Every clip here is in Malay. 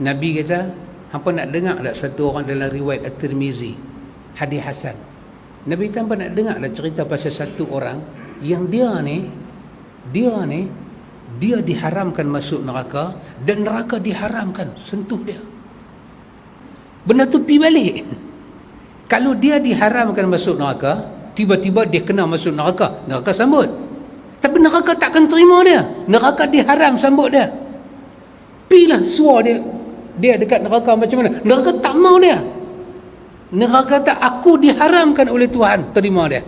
Nabi kata, hampa nak dengar tak satu orang dalam riwayat At-Tirmizi, hadis hasan. Nabi kata, hampa nak dengar tak cerita pasal satu orang yang dia diharamkan masuk neraka dan neraka diharamkan sentuh dia. Benda tu pergi balik. Kalau dia diharamkan masuk neraka, tiba-tiba dia kena masuk neraka, neraka sambut. Tapi neraka takkan terima dia. Neraka diharam sambut dia. Pilah suara dia dekat neraka macam mana. Neraka tak mau dia. Neraka kata, aku diharamkan oleh Tuhan, terima dia.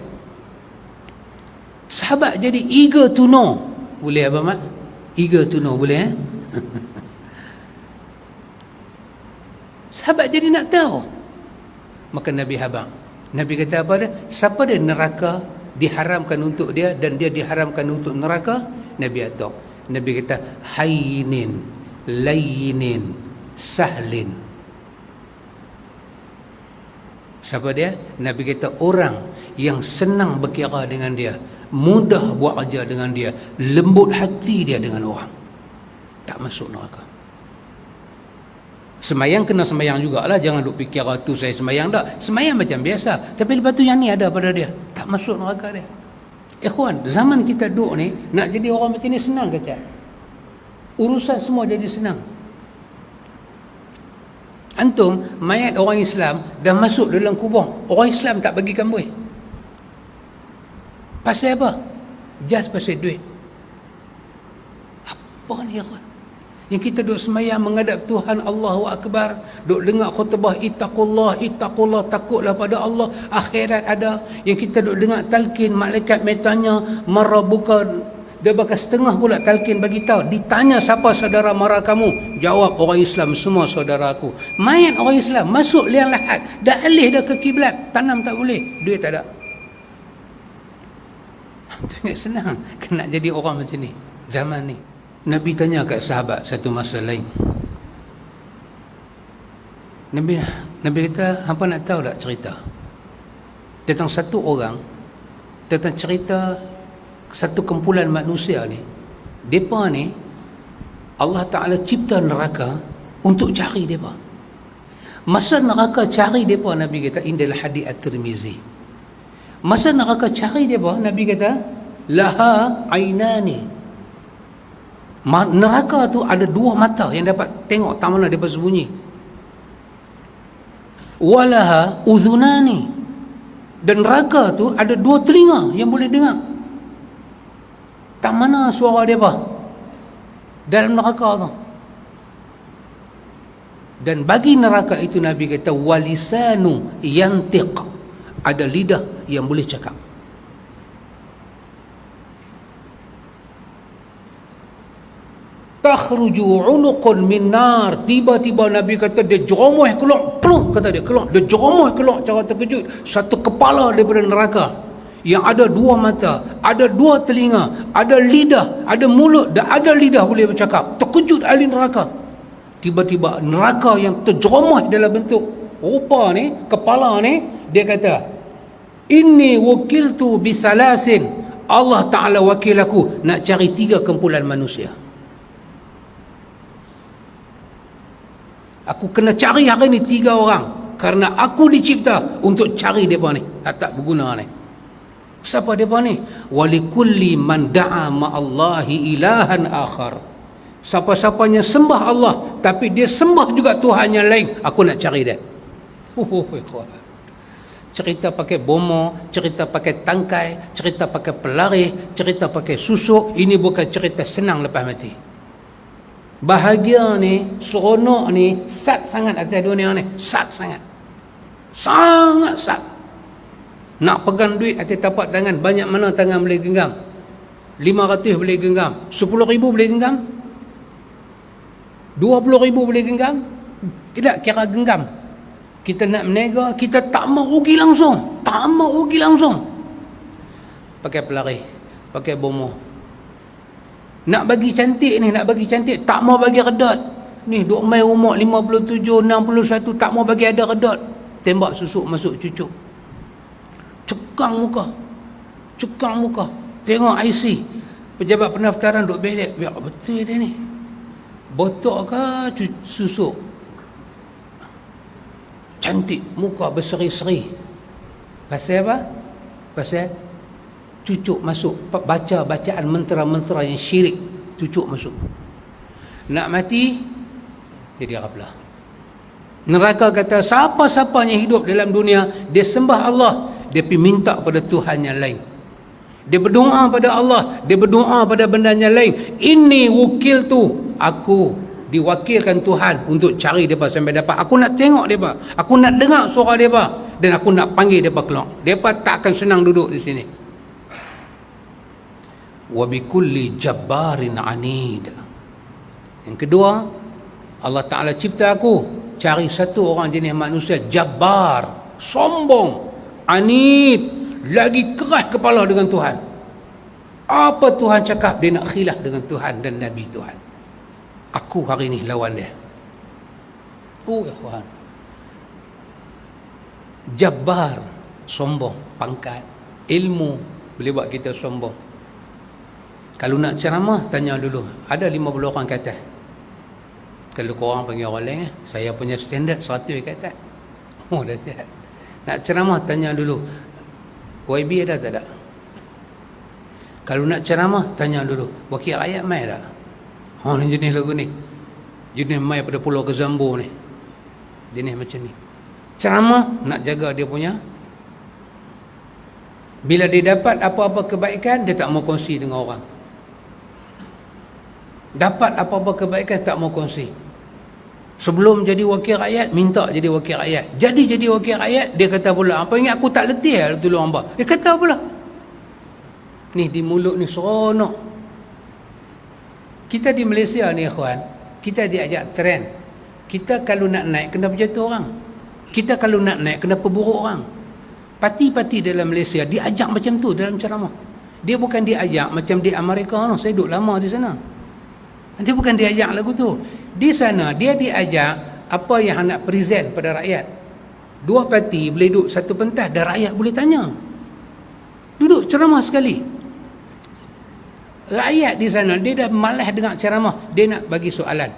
Sahabat jadi eager to know. Boleh apa Mat? Eager to know, boleh Sahabat jadi nak tahu. Maka Nabi habang. Nabi kata apa dia? Siapa dia neraka diharamkan untuk dia dan dia diharamkan untuk neraka? Nabi atau Nabi kata, hayinin, layinin, sahlin. Siapa dia? Nabi kata, orang yang senang berkira dengan dia, mudah buat kerja dengan dia, lembut hati dia dengan orang, tak masuk neraka. Semayang kena semayang jugalah, jangan duk fikir tu saya semayang tak. Semayang macam biasa, tapi lepas tu yang ni ada pada dia, tak masuk neraka dia. Ikhwan, zaman kita duk ni, nak jadi orang macam ni senang ke Cak? Urusan semua jadi senang. Antum, mayat orang Islam dah masuk dalam kubur, orang Islam tak bagikan buih. Pasal apa? Just pasal duit. Apa ni ikhwan? Yang kita duk semayang menghadap Tuhan, Allahu Akbar, duk dengar khutbah ittaqullah, ittaqullah, takutlah pada Allah, akhirat ada. Yang kita duk dengar talqin, malaikat metanya marabuka, dia bakal setengah pula talqin bagi tahu. Ditanya siapa saudara mara kamu? Jawab, orang Islam semua saudara aku. Mayat orang Islam masuk liang lahat, dah alih dah ke kiblat, tanam tak boleh, duit tak ada. Tengok senang kena jadi orang macam ni zaman ni. Nabi tanya kat sahabat satu masa lain. Nabi kata, hampa nak tahu tak cerita tentang satu orang, tentang cerita satu kumpulan manusia ni. Depa ni Allah Ta'ala cipta neraka untuk cari depa. Masa neraka cari depa, Nabi kata, indal hadis At-Tirmizi, masa neraka cari depa, Nabi kata, laha ainani. Neraka tu ada dua mata yang dapat tengok tak mana dia bersembunyi. Walaha uzunani, dan neraka tu ada dua telinga yang boleh dengar tak mana suara dia dalam neraka tu. Dan bagi neraka itu Nabi kata, walisanu yantiq, ada lidah yang boleh cakap. Takhruju unuqun min nar, tiba-tiba Nabi kata dia jeromoh keluar, pluk kata dia keluar, dia jeromoh keluar cara terkejut, satu kepala daripada neraka yang ada dua mata, ada dua telinga, ada lidah, ada mulut dan ada lidah boleh bercakap. Terkejut ahli neraka. Tiba-tiba neraka yang terjeromoh dalam bentuk rupa ni, kepala ni, dia kata, inni wukiltu bisalasin, Allah Ta'ala wakil aku nak cari 3 kumpulan manusia. Aku kena cari hari ni 3 orang, kerana aku dicipta untuk cari mereka ni, tak berguna ni. Siapa mereka ni? Walikulli man da'a ma'allahi ilahan akhar, siapa-siapanya sembah Allah tapi dia sembah juga Tuhan yang lain, aku nak cari dia. Cerita pakai bomo, cerita pakai tangkai, cerita pakai pelari, cerita pakai susuk, ini bukan cerita senang lepas mati. Bahagia ni, seronok ni, sat sangat atas dunia ni, sat sangat, sangat sat. Nak pegang duit atas tapak tangan, banyak mana tangan boleh genggam? 500 boleh genggam, 10,000 boleh genggam, 20,000 boleh genggam. Tidak kira genggam. Kita nak menega, kita tak mau rugi langsung, tak mau rugi langsung. Pakai pelari, pakai bomo. Nak bagi cantik ni, nak bagi cantik, tak mau bagi redot. Ni duk main umur 57, 61, tak mau bagi ada redot. Tembak susuk masuk cucuk. Cekang muka. Cekang muka. Tengok IC. Pejabat pendaftaran duk belek. Biar betul dia ni. botok ke susuk, cantik, muka berseri-seri. Pasal apa? Pasal cucuk masuk, baca bacaan mentera-mentera yang syirik, cucuk masuk. Nak mati jadi Rablah. Neraka kata siapa-siapa yang hidup dalam dunia dia sembah Allah, dia pergi minta pada Tuhan yang lain, dia berdoa pada Allah, dia berdoa pada benda yang lain. Ini wukil tu, aku diwakilkan Tuhan untuk cari mereka sampai dapat. Aku nak tengok mereka, aku nak dengar suara mereka, dan aku nak panggil mereka keluar. Mereka tak akan senang duduk di sini. Wa bikulli jabbarin anid. Yang kedua, Allah Ta'ala cipta aku, cari satu orang jenis manusia jabbar, sombong, anid, lagi keras kepala dengan Tuhan. Apa Tuhan cakap, dia nak khilaf dengan Tuhan dan Nabi Tuhan. Aku hari ni lawan dia. Oh ikhwan, jabbar, sombong, pangkat, ilmu boleh buat kita sombong. Kalau nak ceramah, tanya dulu, ada 50 orang kata. Kalau korang panggil orang lain, saya punya standard 100 kata. Oh dah sihat. Nak ceramah, tanya dulu, YB ada tak ada? Kalau nak ceramah, tanya dulu, wakil rakyat mai tak? Oh ni jenis lagu ni, jenis mai pada Pulau Kezambu ni, jenis macam ni. Ceramah nak jaga dia punya, bila dia dapat apa-apa kebaikan, dia tak mau kongsi dengan orang. Dapat apa-apa kebaikan, tak mau kongsi. Sebelum jadi wakil rakyat, minta jadi wakil rakyat. Jadi wakil rakyat, dia kata pula, apa ingat aku tak letih lah tolong hamba? Dia kata pula, ni di mulut ni seronok. Kita di Malaysia ni ikhwan, kita diajak trend. Kita kalau nak naik, kena berjatuh orang. Kita kalau nak naik, kena perburuk orang. Parti-parti dalam Malaysia diajak macam tu dalam ceramah. Dia bukan diajak macam di Amerika. Saya duduk lama di sana. Dia bukan diajak lagu tu. Di sana dia diajak apa yang nak present pada rakyat. Dua parti boleh duduk satu pentas dan rakyat boleh tanya. Duduk ceramah sekali. Rakyat di sana dia dah malas dengar ceramah, dia nak bagi soalan.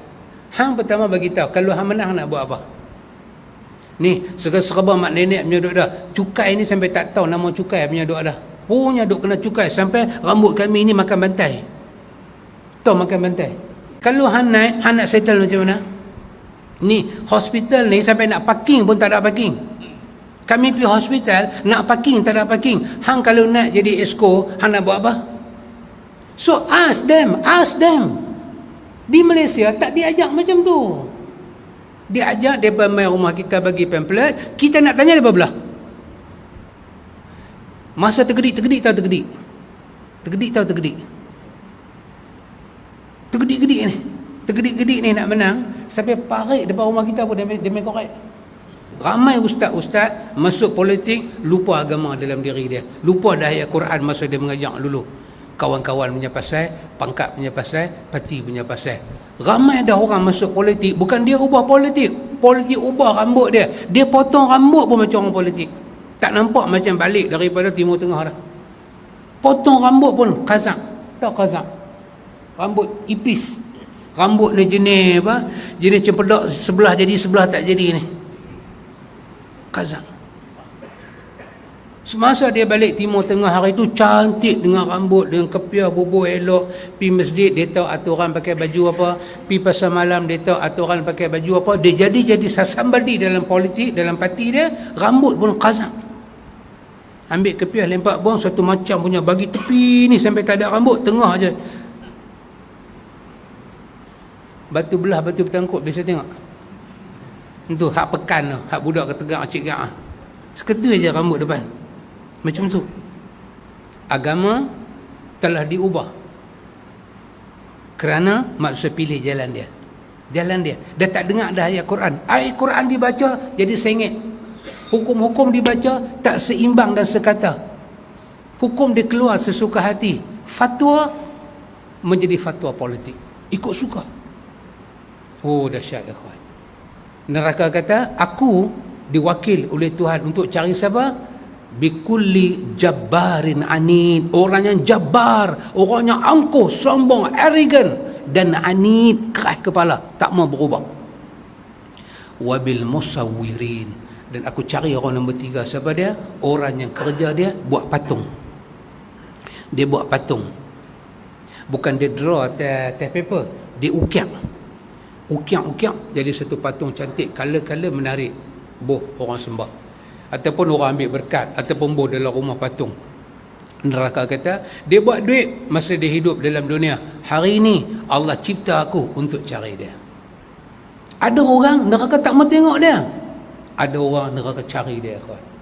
Hang pertama bagi tahu, kalau hang menang nak buat apa? Ni serba mak nenek punya duk dah. Cukai ni sampai tak tahu nama cukai punya duk dah. Punya duk kena cukai sampai rambut kami ni makan bantai. Tahu makan bantai. Kalau hang naik, hang nak settle macam mana? Ni hospital ni sampai nak parking pun tak ada parking. Kami pergi hospital nak parking tak ada parking. Hang kalau nak jadi esko, hang nak buat apa? So ask them. Di Malaysia tak diajak macam tu. Diajak depa mai rumah kita bagi pamphlet, kita nak tanya depa belah. Masa tergedik tahu tergedik. Tergedik ni nak menang, sampai parik depan rumah kita pun dia main korek. Ramai ustaz-ustaz masuk politik, lupa agama dalam diri dia. Lupa dah ayat Quran masa dia mengajak dulu. Kawan-kawan punya pasal, pangkat punya pasal, parti punya pasal. Ramai dah orang masuk politik, bukan dia ubah politik ubah rambut dia. Dia potong rambut pun macam orang politik. Tak nampak macam balik daripada Timur Tengah dah. Potong rambut pun kazak. Tak kazak. Rambut ipis. Rambut ni jenis apa? Jenis cempedak, sebelah jadi sebelah tak jadi ni. Kazak. Semasa dia balik Timur Tengah hari tu cantik dengan rambut, dengan kepiah bubuh elok, pi masjid dia tahu aturan pakai baju apa, pi pasar malam dia tahu aturan pakai baju apa. Dia jadi somebody dalam politik, dalam parti dia, rambut pun kazak. Ambil kepiah lempak buang satu macam punya, bagi tepi ni sampai tak ada rambut, tengah aja. Batu belah, batu bertangkut, biasa tengok. Itu hak pekan tu, hak budak ketegak cik gak. Seketul aja rambut depan. Macam tu. Agama telah diubah. Kerana manusia pilih jalan dia. Dia tak dengar dah ayat Quran. Ayat Quran dibaca jadi sengit. Hukum-hukum dibaca tak seimbang dan sekata. Hukum dia keluar sesuka hati. Fatwa menjadi fatwa politik. Ikut suka. Oh dahsyat ikhwan. Neraka kata, aku diwakil oleh Tuhan untuk cari siapa? Bikulli jabbarin anid. Orang yang jabbar, orang yang angkuh, sombong, arrogant, dan anid, keras kepala, tak mau berubah. Wabil musawwirin, dan aku cari orang nombor 3. Siapa dia? Orang yang kerja dia buat patung. Dia buat patung, bukan dia draw atas paper, dia ukiak jadi satu patung cantik, color menarik, boh orang sembah, ataupun orang ambil berkat, ataupun boh dalam rumah patung. Neraka kata dia buat duit masa dia hidup dalam dunia. Hari ini Allah cipta aku untuk cari dia. Ada orang neraka tak mau tengok dia, ada orang neraka cari dia, kawan.